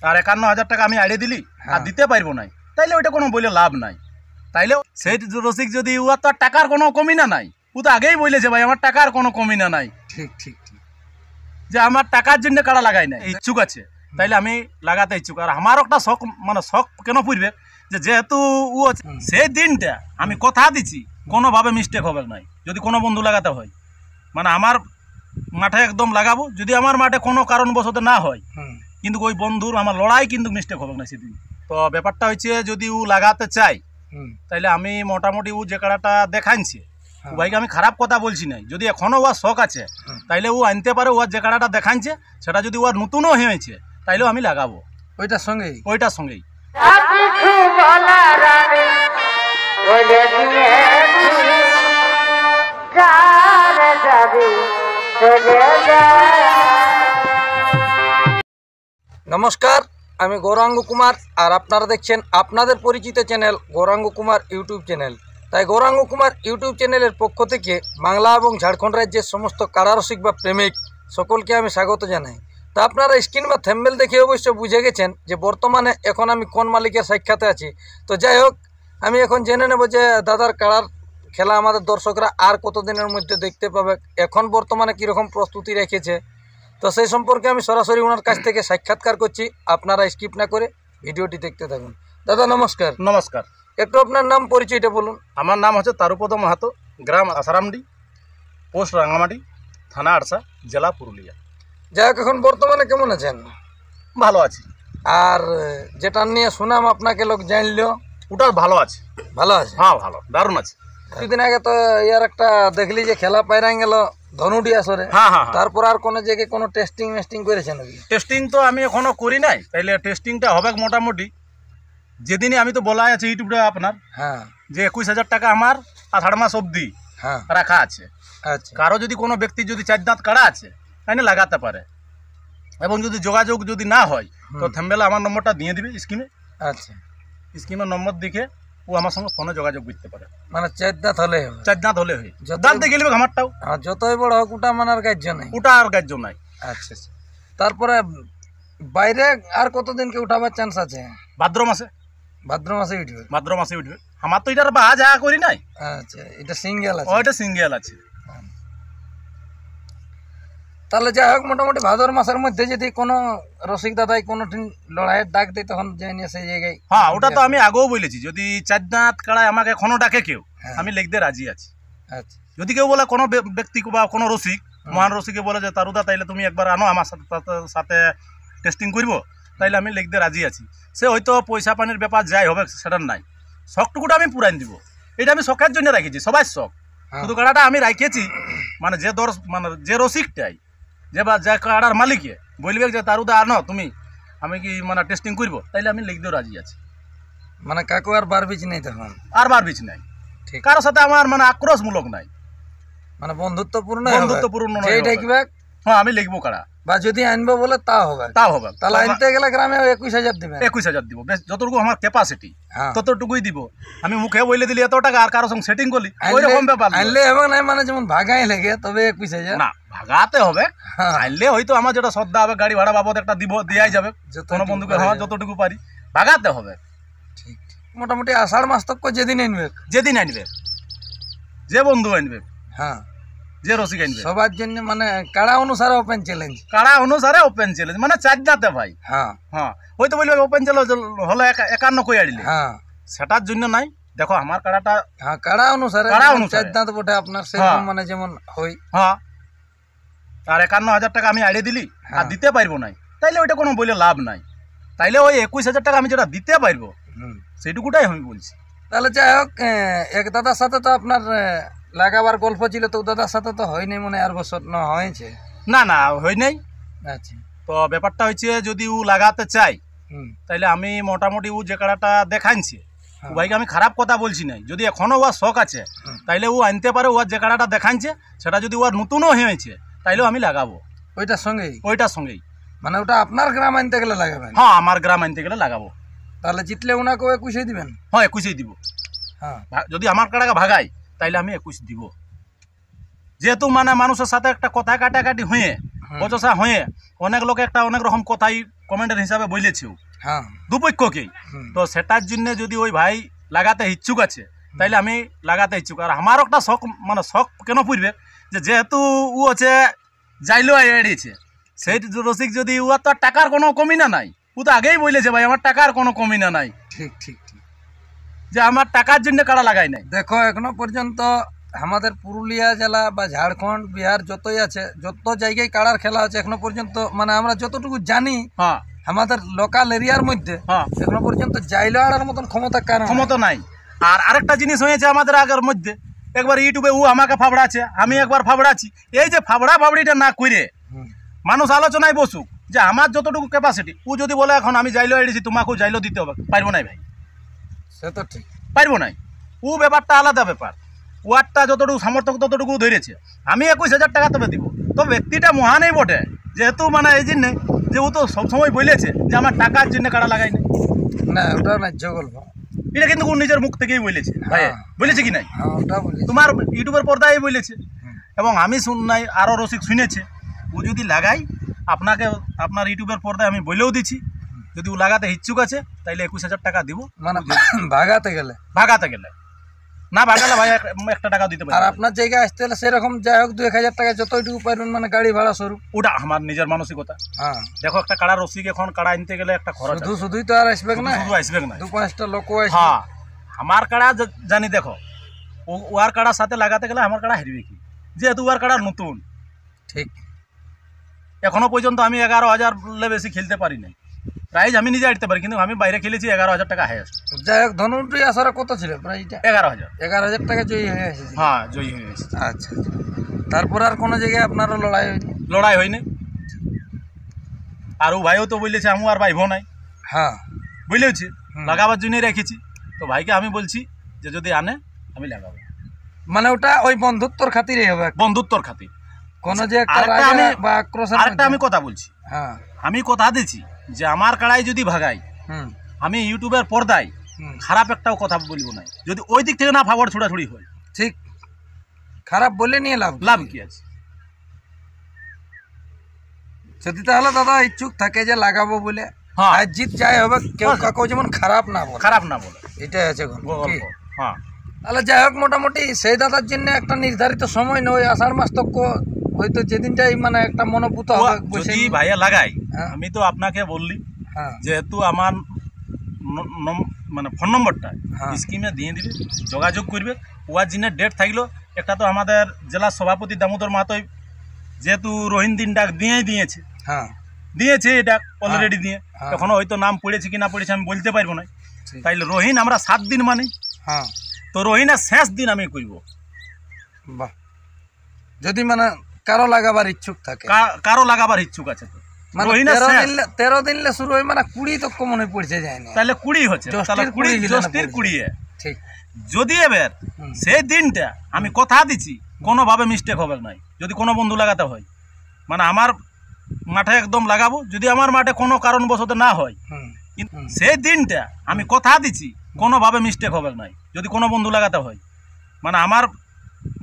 আর 51,000 টাকা আমি আড়িয়ে দিলি আর দিতে পারবো না, তাইলে ওইটা কোনো বলে লাভ নাই। তাইলে সেই রসিক যদি উহার তো টাকার কোনো কমি না নাই, ও তো আগেই বলেছে ভাই আমার টাকার কোনো কমি না নাই, ঠিক ঠিক ঠিক, যে আমার টাকার জন্য কারা লাগাই না ইচ্ছুক আছে, তাইলে আমি লাগাতে ইচ্ছুক। আর আমার একটা শখ, মানে শখ কেন পুরবে, যে যেহেতু ও সেই দিনটা আমি কথা দিচ্ছি কোনোভাবে মিস্টেক হবে নাই। যদি কোনো বন্ধু লাগাতে হয়, মানে আমার মাঠে একদম লাগাবো, যদি আমার মাঠে কোনো কারণবশত না হয়, কিন্তু ওই বন্ধুর আমার লড়াই কিন্তু মিস্টেক হবে না সেদিন। তো ব্যাপারটা হচ্ছে যদি ও লাগাতে চাই, তাইলে আমি মোটামুটি ও যে কাড়াটা দেখাইছে ও ভাইকে আমি খারাপ কথা বলছি নাই, যদি এখনও ওর শখ আছে তাইলে ও আনতে পারে। ওর যে কাড়াটা দেখাইছে সেটা যদি ওর নতুনও হয়েছে তাইলেও আমি লাগাবো ওইটার সঙ্গেই। নমস্কার, আমি গৌরাঙ্গ কুমার, আর আপনারা দেখছেন আপনাদের পরিচিত channel Gauranga Kumar YouTube channel. তাই গৌরাঙ্গ কুমার ইউটিউব চ্যানেলের পক্ষ থেকে বাংলা এবং ঝাড়খণ্ড রাজ্যের সমস্ত কারারসিক বা প্রেমিক সকলকে আমি স্বাগত জানাই। তো আপনারা স্ক্রিন বা থ্যাম্বনেল দেখে অবশ্য বুঝে গেছেন যে বর্তমানে এখন আমি কোন মালিকের সাক্ষাতে আছি। তো যাই হোক, আমি এখন জেনে নেব যে দাদার কাড়ার খেলা আমাদের দর্শকরা আর কতদিনের মধ্যে দেখতে পাবে, এখন বর্তমানে কীরকম প্রস্তুতি রেখেছে। তো সেই সম্পর্কে আমি সরাসরি ওনার কাছ থেকে সাক্ষাৎকার করছি, আপনারা স্কিপ না করে ভিডিওটি দেখতে থাকুন। দাদা নমস্কার। নমস্কার। একটু আপনার নাম পরিচয়টা বলুন। আমার নাম হচ্ছে তারুপদ মাহাতো, গ্রাম আসারামডি, পোস্ট রাঙামাটি, থানা আড়সা, জেলা পুরুলিয়া। যাই হোক, এখন বর্তমানে কেমন আছেন? ভালো আছি। আর যেটা নিয়ে সুনাম আপনাকে লোক জানলো ওটা ভালো আছে। ভালো আছে? হ্যাঁ ভালো, দারুণ আছে। কিছুদিন আগে তো ইয়ার একটা দেখলি যে খেলা পাইরাই গেল ধনুডি আসরে। হ্যাঁ হ্যাঁ। তারপর আর কোনো জায়গায় কোনো টেস্টিং করেছেন নাকি? টেস্টিং তো আমি এখনো করি নাই, তাইলে টেস্টিংটা হবে মোটামুটি যেদিনই। আমি তো বলা আছে ইউটিউবটা আপনার, হ্যাঁ, যে 21,000 টাকা আমার 8 মাস অবধি রাখা আছে। আচ্ছা, কারো যদি কোনো ব্যক্তি যদি 4 দাঁত কাড়া আছে তাহলে লাগাতে পারে, এবং যদি যোগাযোগ যদি না হয় তো থাম্বনেলে আমার নম্বরটা দিয়ে দিবে স্ক্রিনে। আচ্ছা, স্ক্রিনের নম্বর দেখে ও আমার সঙ্গে ফোনে যোগাযোগ করতে পারে। মানে 4 দাঁত হলে 4 দাঁত হলে হয়, দাঁত দেখে নেবে আমারটাও। যতই বড় হোক ওটা মানে আর গাজ্য নাই, ওটা আর গাজ্য নাই। আচ্ছা আচ্ছা। তারপরে বাইরে আর কতদিনকে উঠাবার চান্স আছে? ভাদ্র মাসে উঠবে। ভাদ্র মাসে উঠবে। আমার তো এটার বাহা যা করি নাই। আচ্ছা, এটা সিঙ্গেল আছে? ওইটা সিঙ্গেল আছে। তাহলে যাই হোক, মোটামুটি ভাদর মাসের মধ্যে যদি কোনো রসিক দাদাই কোনো লড়াইয়ের ডাক দেয় তখন যাই নিয়ে সেই জায়গায়। হ্যাঁ, ওটা তো আমি আগেও বলেছি, যদি 4 দাঁত কাড়ায় আমাকে এখনো ডাকে কেউ, আমি লিখতে রাজি আছি। আচ্ছা, যদি কেউ বলে কোনো ব্যক্তি বা কোনো রসিক, মহান রসিকে বলে যে তারুদা তাইলে তুমি একবার আনো আমার সাথে টেস্টিং করবো, তাইলে আমি লিখতে রাজি আছি। সে হয়তো পয়সা পানির ব্যাপার যাই হবে সেটার নাই, শখটুকুটা আমি পুরাই দিব। এটা আমি শখের জন্য রেখেছি, সবাই শখ। শুধু কাড়াটা আমি রাখিয়েছি মানে যে রসিকটাই যে কাড়ার মালিকে বলবে যে তারুদা আনো তুমি, আমি কি মানে টেস্টিং করবো, তাইলে আমি লিখতেও রাজি আছি। মানে কাকু আর বারবিচ নেই তখন? আর বারবিচ নাই, কারোর সাথে আমার মানে আক্রোশমূলক নাই, মানে বন্ধুত্বপূর্ণ। হ্যাঁ, আমি লিখবো কাড়া, বা যদি আনবো বলে তাও হবে। তাহলে আনতে গেলে গ্রামে 21,000 দিবেন? 21,000 দিব, বেশ যতটুকু আমার ক্যাপাসিটি ততটুকুই দিব। আমি মুখে বলে দিলি এত টাকা, আর কারোর সঙ্গে সেটিং করলি ওইরকম ব্যাপার আনলে হবে না, মানে যেমন ভাগাই লেগে তবে 21,000 না ভাগাতে হবে। আনলে হয়তো আমার যেটা শ্রদ্ধা হবে, গাড়ি ভাড়া বাবদ একটা দেওয়াই যাবে কোনো বন্ধুকে। হ্যাঁ, যতটুকু পারি ভাগাতে হবে। ঠিক, মোটামুটি আষাঢ় মাস তক যেদিন আনবে যে বন্ধু আনবে, হ্যাঁ, যে রসিক আনবে, সবার জন্য মানে কাড়া অনুসারে ওপেন চ্যালেঞ্জ। মানে 4 দাঁতে ভাই। হ্যাঁ, হয়তো বলবে ওপেন চ্যালেঞ্জ হলো 51 কই আড়িলে, সেটার জন্য নাই। দেখো আমার কাড়াটা কাড়া অনুসারে 4 দাঁত বটে আপনার, সেরকম মানে যেমন হয়। হ্যাঁ, আর 51,000 টাকা আমি আড়িয়ে দিলি আর দিতে পারবো নাই, তাইলে ওইটা কোনো বলে লাভ নাই। তাইলে ওই 21,000 টাকা আমি যেটা দিতে পারবো সেইটুকুটাই আমি বলছি। তাহলে যাই হোক, এক দাদার সাথে তো আপনার লাগাবার গল্প ছিল, তো দাদার সাথে তো হয়নি মনে আর বছর না হয়েছে? না হয় নাই। আচ্ছা, তো ব্যাপারটা হচ্ছে যদি ও লাগাতে চাই তাইলে আমি মোটামুটি ও যে কাড়াটা দেখাইছে ও ভাইকে আমি খারাপ কথা বলছি নাই, যদি এখনো ওর শখ আছে তাইলে ও আনতে পারে। ওর যে কাড়াটা দেখাইছে সেটা যদি ওর নতুনও হয়েছে তাইলেও আমি লাগাবো ওইটার সঙ্গেই। মানে ওটা আপনার গ্রাম আনতে গেলে লাগাবেন? হ্যাঁ, আমার গ্রাম আনতে গেলে লাগাবো। তাহলে জিতলে ওনাকেও 21 দিবেন? হ্যাঁ, 21 দিব। হ্যাঁ, যদি আমার কাড়াকে ভাগাই তাইলে আমি 21 দিব। যেহেতু মানে মানুষের সাথে একটা কথা কাটাকাটি হয়ে বচসা হয়ে অনেক লোক একটা অনেক রকম কথাই কমেন্টের হিসাবে বলেছেও হ্যাঁ দুপক্ষকেই। তো সেটার জন্য যদি ওই ভাই লাগাতে ইচ্ছুক আছে তাইলে আমি লাগাতে ইচ্ছুক। আর আমার একটা শখ মানে শখ কেন পড়বে যে যেহেতু ও আছে যাইলো এড়িয়েছে সেই রসিক যদি ও তো টাকার কোনো কমি না নাই, ও তো আগেই বলেছে ভাই আমার টাকার কোনো কমি না নাই, ঠিক ঠিক ঠিক। যে আমার টাকার জন্য কাড়া লাগাই নাই। দেখো এখনো পর্যন্ত আমাদের পুরুলিয়া জেলা বা ঝাড়খণ্ড বিহার যতই আছে যত জায়গায় কাড়ার খেলা আছে এখনো পর্যন্ত মানে আমরা যতটুকু জানি হ্যাঁ আমাদের লোকাল এরিয়ার মধ্যে হ্যাঁ এখনো পর্যন্ত জাইলো আড়ার মতন ক্ষমতা কারণ ক্ষমতা নাই। আর আরেকটা জিনিস হয়েছে আমাদের আগের মধ্যে, একবার ইউটিউবে ও আমাকে ফাবড়াচ্ছে আমি একবার ফাবড়াচ্ছি, এই যে ফাবড়া ফাবড়িটা না করে মানুষ আলোচনায় বসুক যে আমার যতটুকু ক্যাপাসিটি, ও যদি বলে এখন আমি যাইলো এড়েছি তোমাকেও যাইলো দিতে হবে, পারবো নাই ভাই, সে তো ঠিক পারবো নাই। ও ব্যাপারটা আলাদা ব্যাপার, ওয়ারটা যতটুকু সামর্থ্য ততটুকু ধরেছে, আমি 21,000 টাকা তবে দিব। তো ব্যক্তিটা মহানই বটে, যেহেতু মানে এই জন্যে যে ও তো সবসময় বলেছে যে আমার টাকার জন্য কাড়া লাগাই নাই। না ওটা ন্যায্য গল্প, এটা কিন্তু ও নিজের মুখ থেকেই বলেছে ভাই, হ্যাঁ। বলেছে কি নাই হ্যাঁ ওটা বলি তোমার ইউটিউবের পর্দায় বলেছে, এবং আমি শুন নাই আরও রসিক শুনেছে। ও যদি লাগাই আপনাকে আপনার ইউটিউবের পর্দায় আমি বলেও দিচ্ছি, যদি ও লাগাতে ইচ্ছুক আছে তাইলে 21,000 টাকা দিব। মানে ভাগাতে গেলে ভাগাতে গেলে না ভাগালে ভাই একটা টাকা দিতে আর পারি। আপনার জায়গায় আসতে হলে সেরকম যাই হোক 2,000 টাকা যতটুকু পারবেন মানে গাড়ি ভাড়া স্বরূপ। ওটা আমার নিজের মানসিকতা। হ্যাঁ দেখো একটা কাড়া রসিক এখন কাড়া আনতে গেলে একটা খরচ আছে। শুধুই তো আর আসবে না, শুধু আসবে না, 2-5টা লোক আসবে। হ্যাঁ আমার কাড়া জানি দেখো ওয়ার কাড়ার সাথে লাগাতে গেলে আমার কাড়া হারবে কি, যেহেতু ওয়ার কাড়া নতুন, ঠিক এখনো পর্যন্ত আমি 11,000 বেশি খেলতে পারি নাই। প্রাইজ আমি নিজে আটতে পারি, কিন্তু আমি বাইরে খেলেছি 11,000 টাকা হাইয়েস্ট। যাই হোক ধনুটি আসার কত ছিল প্রাইসটা? 11,000। 11,000 টাকা জয়ী হয়ে এসেছে। হ্যাঁ জয়ী হয়ে গেছে। আচ্ছা তারপর আর কোনো জায়গায় আপনারও লড়াই হয়নি? লড়াই হয়নি। আর ও ভাইও তো বলেছে আমি আর ভাই নাই, হ্যাঁ বুঝলেছি লাগাবার জন্যই রেখেছি। তো ভাইকে আমি বলছি যে যদি আনে আমি লাগাবো, মানে ওটা ওই বন্ধুত্বর খাতিরেই হবে, বন্ধুত্বর খাতির। কোনো যে একটা আরেকটা রাগা আমি- বা আক্রোশের আরেকটা মধ্যে- আমি কথা বলছি, হ্যাঁ আমি কথা দিচ্ছি যে আমার কাড়াই যদি ভাগাই হুম আমি ইউটিউবের পর্দায় হুম খারাপ একটাও কথা বলবো না, যদি ওই দিক থেকে না ফাবড় ছোড়াছুড়ি হয়। ঠিক, খারাপ বলে নিয়ে লাভ লাভ কি আছে? যদি তাহলে দাদা ইচ্ছুক থাকে যে লাগাবো বলে হ্যাঁ আর জিত যাই হবে, কেউ হ্যাঁ। কাকেও যেমন খারাপ না বলে, খারাপ না বলে এটাই আছে গল্প। কি? গল্প। হ্যাঁ তাহলে যাই হোক মোটামুটি সেই দাদার জন্য একটা নির্ধারিত সময় নয়, আষাঢ় মাস তক হয়তো যেদিনটাই মানে একটা মনোভূত হবে বসে যদি ভাইয়া লাগাই, হ্যাঁ। আমি তো আপনাকে বললি হ্যাঁ যেহেতু আমার মানে ফোন নম্বরটা হ্যাঁ। স্কিমে দিয়ে দিবে, যোগাযোগ করবে। ওয়ার জিনের ডেট থাকলো একটা, তো আমাদের জেলা সভাপতি দামোদর মাহাতো যেহেতু রোহিন দিন ডাক দিয়েছে হ্যাঁ দিয়েছে এটা অলরেডি দিয়ে, হ্যাঁ। এখনো হয়তো নাম পড়েছে কি না পড়েছে আমি বলতে পারবো না। ঠিক। তাইলে রোহিন আমরা 7 দিন মানে, হ্যাঁ তো রোহিনের শেষ দিন আমি করব। বাহ, যদি মানে কারো লাগাবার ইচ্ছুক থাকে, কারো লাগাবার ইচ্ছুক আছে তো মানে রোহিনের 13 দিনলে শুরু হয়, মানে 20 তক মনে পড়ছে যায় না, তাহলে 20 হচ্ছে, জ্যৈষ্ঠের তাহলে 20 20 গিলানো জ্যৈষ্ঠের পড়েছে। 20। ঠিক যদি এবার হুম। সেই দিনটা আমি কথা দিচ্ছি কোনোভাবে মিস্টেক হবে নাই, যদি কোনো বন্ধু লাগাতে হয় মানে আমার মাঠে একদম লাগাবো, যদি আমার মাঠে কোনো কারণবশত না হয় হুম কিন্তু সেই দিনটা আমি কথা দিচ্ছি কোনোভাবে মিস্টেক হবে নাই, যদি কোনো বন্ধু লাগাতে হয় মানে আমার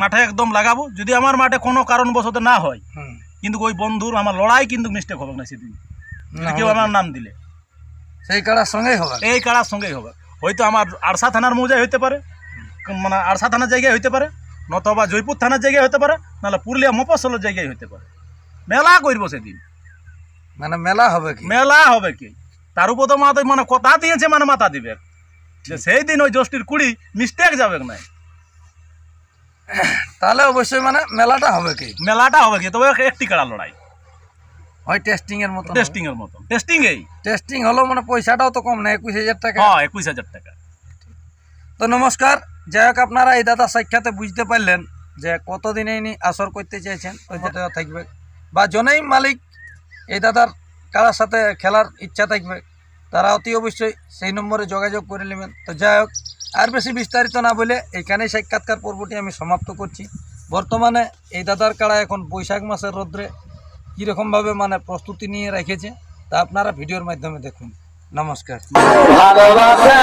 মাঠে একদম লাগাবো, যদি আমার মাঠে কোনো কারণবশত না হয় হুম কিন্তু ওই বন্ধুর আমার লড়াই কিন্তু মিস্টেক হবে না সেদিন, যদি কেউ আমার নাম দিলে সেই কারার সঙ্গেই হবে। এই কাড়ার সঙ্গেই হবে। হয়তো আমার আরসা থানার মৌজায় হইতে পারে, মানে আরসা থানার জায়গায় হইতে পারে, নতবা জয়পুর থানার জায়গায় হতে পারে, নাহলে পুরুলিয়া মফস্বলের জায়গায় হইতে পারে। মেলা করব সেদিন, মানে মেলা হবে কি? মেলা হবে কি তার উপর তো মাথা মানে কথা দিয়েছে মানে মাথা দিবে যে সেই দিন ওই জ্যৈষ্ঠীর 20 মিস্টেক যাবে না, তাহলে অবশ্যই মানে মেলাটা হবে কি? মেলাটা হবে কি, তবে একটি কাড়া লড়াই, হয় টেস্টিং এর মতো, টেস্টিং এর মতো। টেস্টিং এই টেস্টিং হলো মানে পয়সাটাও তো কম না, 21,000 টাকা। হ্যাঁ 21,000 টাকা। তো নমস্কার, যাই হোক আপনারা এই দাদা সাক্ষাতে বুঝতে পারলেন যে কতদিনে ইনি আসর করতে চাইছেন, ওই পথে থাকবে বা জনেই মালিক এই দাদার কারার সাথে খেলার ইচ্ছা থাকবে তারা অতি অবশ্যই সেই নম্বরে যোগাযোগ করে নেবেন। তো যাই হোক আর বেশি বিস্তারিত না বলে এইখানেই সাক্ষাৎকার পর্বটি আমি সমাপ্ত করছি। বর্তমানে এই দাদার কাড়া এখন বৈশাখ মাসের রৌদ্রে কীরকমভাবে মানে প্রস্তুতি নিয়ে রেখেছে তা আপনারা ভিডিওর মাধ্যমে দেখুন। নমস্কার। ভালোবাসা